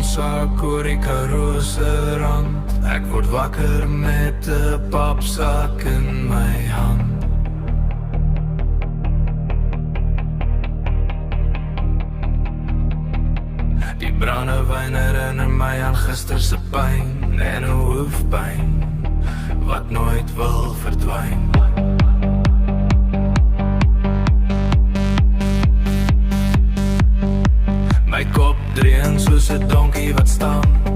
papsak oor die Karoo se rand. Ek word wakker met 'n papsak in my hand. Die brandewyn herinner my aan gister se pyn en 'n hoofpyn wat nooit wil verdwyn. My kop dreun soos 'n donkie wat staan